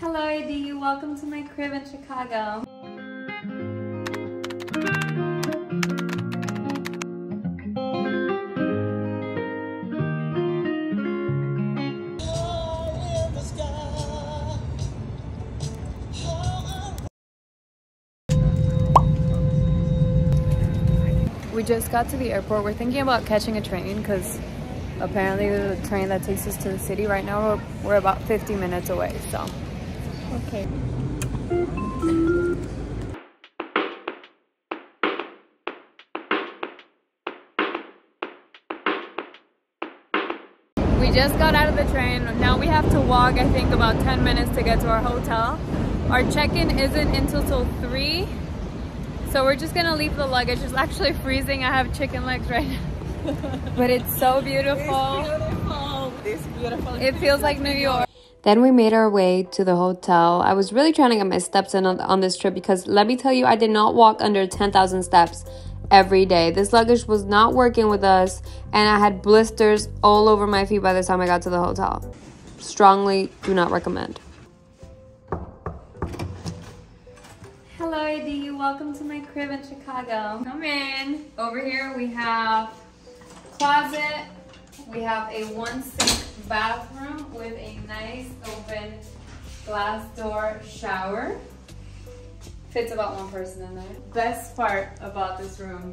Hello, AD. Welcome to my crib in Chicago. We just got to the airport. We're thinking about catching a train because apparently the train that takes us to the city right now, we're about 50 minutes away, so. Okay. We just got out of the train. Now we have to walk, I think, about 10 minutes to get to our hotel. Our check-in isn't until 3. So we're just gonna leave the luggage. It's actually freezing. I have chicken legs right now. But it's so beautiful. It's beautiful. It's beautiful. It feels like New York. Then we made our way to the hotel. I was really trying to get my steps in on this trip because let me tell you, I did not walk under 10,000 steps every day. This luggage was not working with us and I had blisters all over my feet by the time I got to the hotel. Strongly do not recommend. Hello, AD. Welcome to my crib in Chicago. Come in. Over here we have closet. We have a 1-sink bathroom with a nice open glass door shower. Fits about 1 person in there. Best part about this room,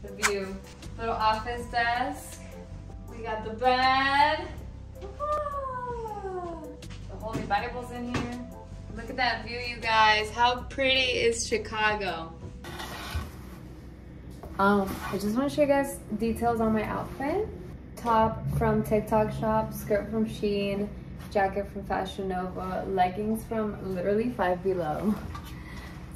the view. Little office desk. We got the bed. The Holy Bible's in here. Look at that view, you guys. How pretty is Chicago? I just want to show you guys details on my outfit. Top from TikTok shop, skirt from Shein, jacket from Fashion Nova, leggings from literally Five Below,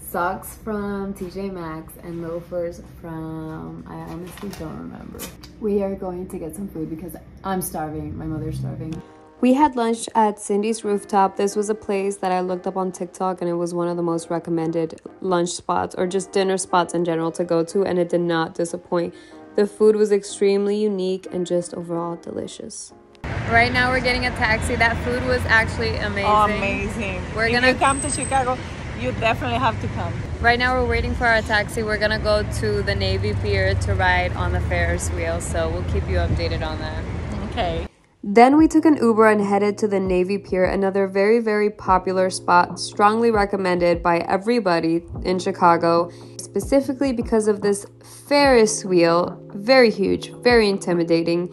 socks from TJ Maxx, and loafers from, I honestly don't remember. We are going to get some food because I'm starving. My mother's starving. We had lunch at Cindy's Rooftop. This was a place that I looked up on TikTok and it was one of the most recommended lunch spots or just dinner spots in general to go to, and it did not disappoint. The food was extremely unique and just overall delicious. Right now we're getting a taxi. That food was actually amazing. Oh, amazing. If you come to Chicago, you definitely have to come. Right now we're waiting for our taxi. We're gonna go to the Navy Pier to ride on the Ferris wheel, so we'll keep you updated on that. Okay. Then we took an Uber and headed to the Navy Pier, another very, very popular spot, strongly recommended by everybody in Chicago, specifically because of this Ferris wheel. Very huge, very intimidating.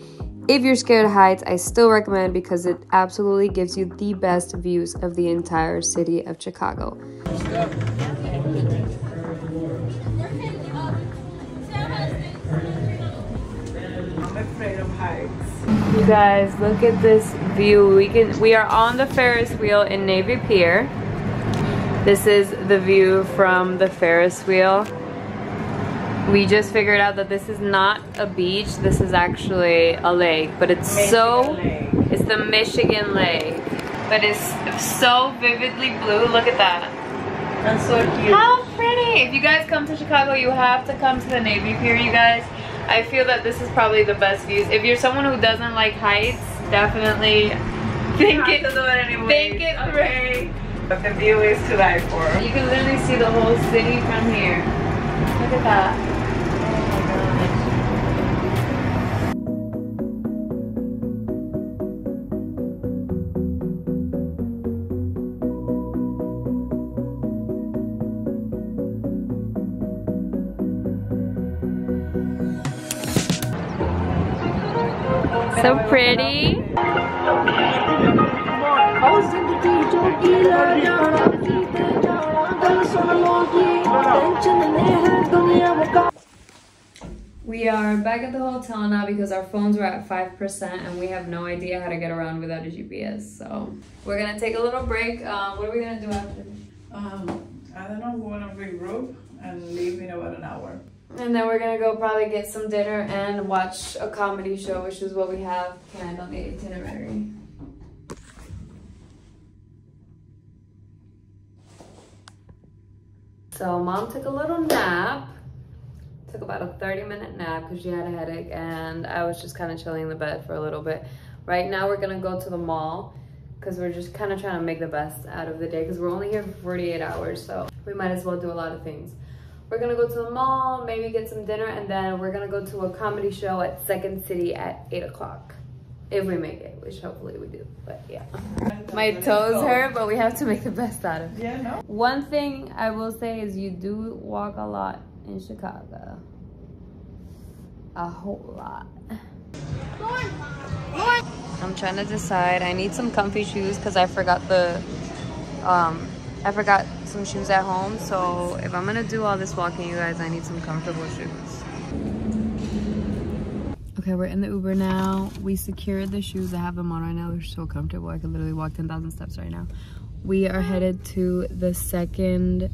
If you're scared of heights, I still recommend because it absolutely gives you the best views of the entire city of Chicago. I'm afraid of heights. You guys, look at this view. We are on the Ferris wheel in Navy Pier. This is the view from the Ferris wheel. We just figured out that this is not a beach. This is actually a lake, but it's it's the Michigan Lake. But it's so vividly blue. Look at that. That's so cute. How pretty. If you guys come to Chicago, you have to come to the Navy Pier, you guys. I feel that this is probably the best views. If you're someone who doesn't like heights, definitely think it through. But the view is to die for. You can literally see the whole city from here. Look at that. So pretty. We are back at the hotel now because our phones were at 5% and we have no idea how to get around without a GPS. So we're gonna take a little break. What are we gonna do after? I don't know, we're gonna regroup and leave in about an hour. And then we're gonna go probably get some dinner and watch a comedy show, which is what we have planned on the itinerary. So mom took a little nap. Took about a 30-minute nap because she had a headache and I was just kind of chilling in the bed for a little bit. Right now we're gonna go to the mall because we're just kind of trying to make the best out of the day because we're only here for 48 hours, so we might as well do a lot of things. We're gonna go to the mall, maybe get some dinner, and then we're gonna go to a comedy show at Second City at 8 o'clock. If we make it, which hopefully we do, but yeah. My toes hurt, but we have to make the best out of it. Yeah, no. One thing I will say is you do walk a lot in Chicago. A whole lot. I'm trying to decide. I need some comfy shoes because I forgot some shoes at home. So if I'm gonna do all this walking, you guys, I need some comfortable shoes. Okay, we're in the Uber now. We secured the shoes. I have them on right now. They're so comfortable. I could literally walk 10,000 steps right now. We are headed to the second,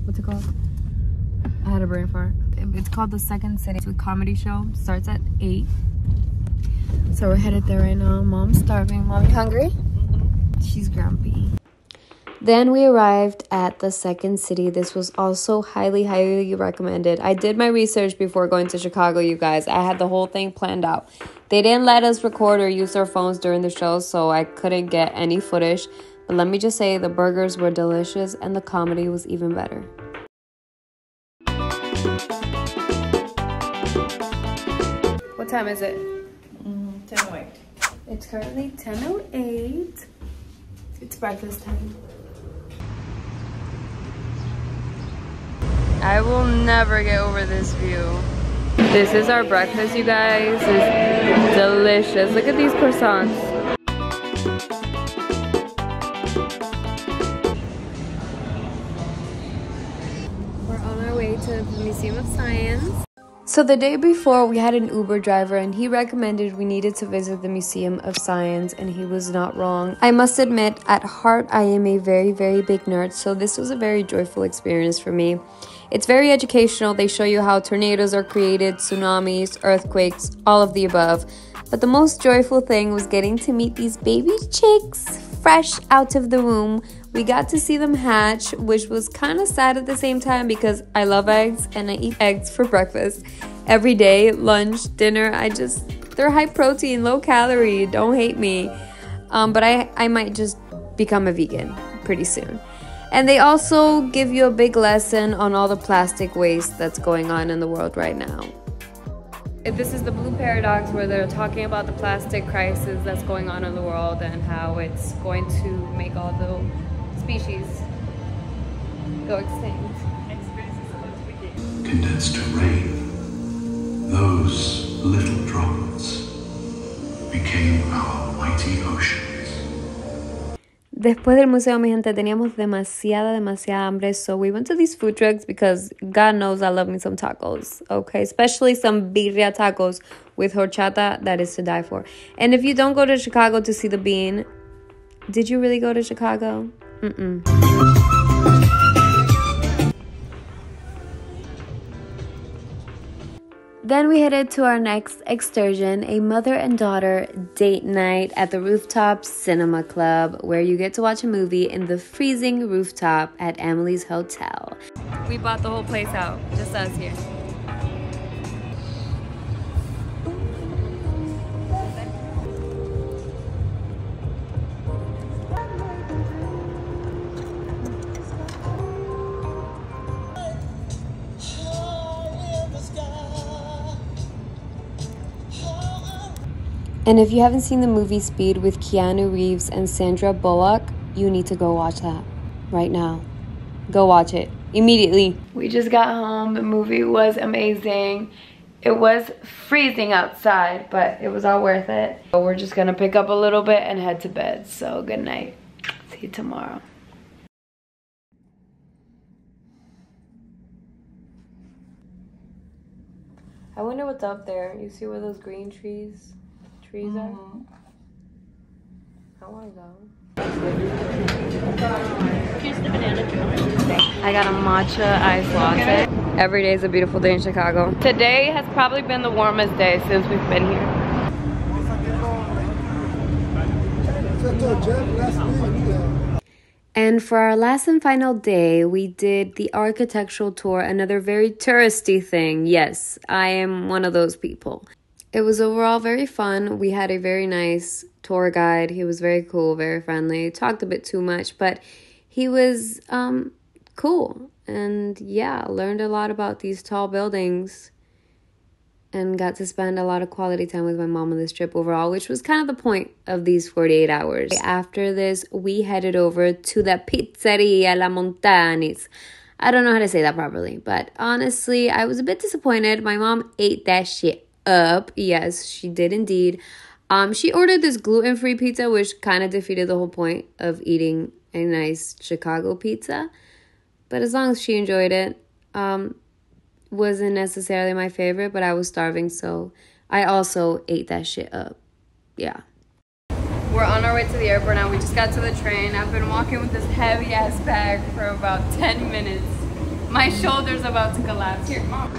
what's it called? I had a brain fart. It's called the Second City. It's a comedy show. Starts at 8. So we're headed there right now. Mom's starving. Mom, you hungry? She's grumpy. Then we arrived at the Second City. This was also highly, highly recommended. I did my research before going to Chicago, you guys. I had the whole thing planned out. They didn't let us record or use our phones during the show, so I couldn't get any footage. But let me just say, the burgers were delicious and the comedy was even better. What time is it? 10:08. It's currently 10:08. It's breakfast time. I will never get over this view. This is our breakfast, you guys. It's delicious. Look at these croissants. We're on our way to the Museum of Science. So the day before, we had an Uber driver and he recommended we needed to visit the Museum of Science, and he was not wrong. I must admit, at heart, I am a very, very big nerd, so this was a very joyful experience for me. It's very educational. They show you how tornadoes are created, tsunamis, earthquakes, all of the above. But the most joyful thing was getting to meet these baby chicks fresh out of the womb. We got to see them hatch, which was kind of sad at the same time because I love eggs and I eat eggs for breakfast every day, lunch, dinner. They're high protein, low calorie, don't hate me. But I might just become a vegan pretty soon. And they also give you a big lesson on all the plastic waste that's going on in the world right now. This is the Blue Paradox, where they're talking about the plastic crisis that's going on in the world and how it's going to make all the species go extinct. Condensed rain, those little droplets became our mighty oceans. Después del museo, mi gente, teníamos demasiada hambre, so we went to these food trucks because God knows I love me some tacos, okay? Especially some birria tacos with horchata, that is to die for. And if you don't go to Chicago to see the Bean, did you really go to Chicago? Then we headed to our next excursion, a mother and daughter date night at the Rooftop Cinema Club, where you get to watch a movie in the freezing rooftop at Emily's Hotel. We bought the whole place out, just us here. And if you haven't seen the movie Speed with Keanu Reeves and Sandra Bullock, you need to go watch that right now. Go watch it immediately. We just got home. The movie was amazing. It was freezing outside, but it was all worth it. So we're just gonna pick up a little bit and head to bed. So good night. See you tomorrow. I wonder what's up there. You see where those green trees are? I want to go. Here's the banana drink. I got a matcha iced latte. Every day is a beautiful day in Chicago. Today has probably been the warmest day since we've been here. And for our last and final day, we did the architectural tour, another very touristy thing. Yes, I am one of those people. It was overall very fun. We had a very nice tour guide. He was very cool, very friendly. Talked a bit too much, but he was cool. And yeah, learned a lot about these tall buildings and got to spend a lot of quality time with my mom on this trip overall, which was kind of the point of these 48 hours. After this, we headed over to the Pizzeria La Montanis. I don't know how to say that properly, but honestly, I was a bit disappointed. My mom ate that shit up. Yes, she did indeed. She ordered this gluten-free pizza, which kind of defeated the whole point of eating a nice Chicago pizza. But as long as she enjoyed it, wasn't necessarily my favorite, but I was starving, so I also ate that shit up. Yeah. We're on our way to the airport now. We just got to the train. I've been walking with this heavy ass bag for about 10 minutes. My shoulder's about to collapse. Here, Mom.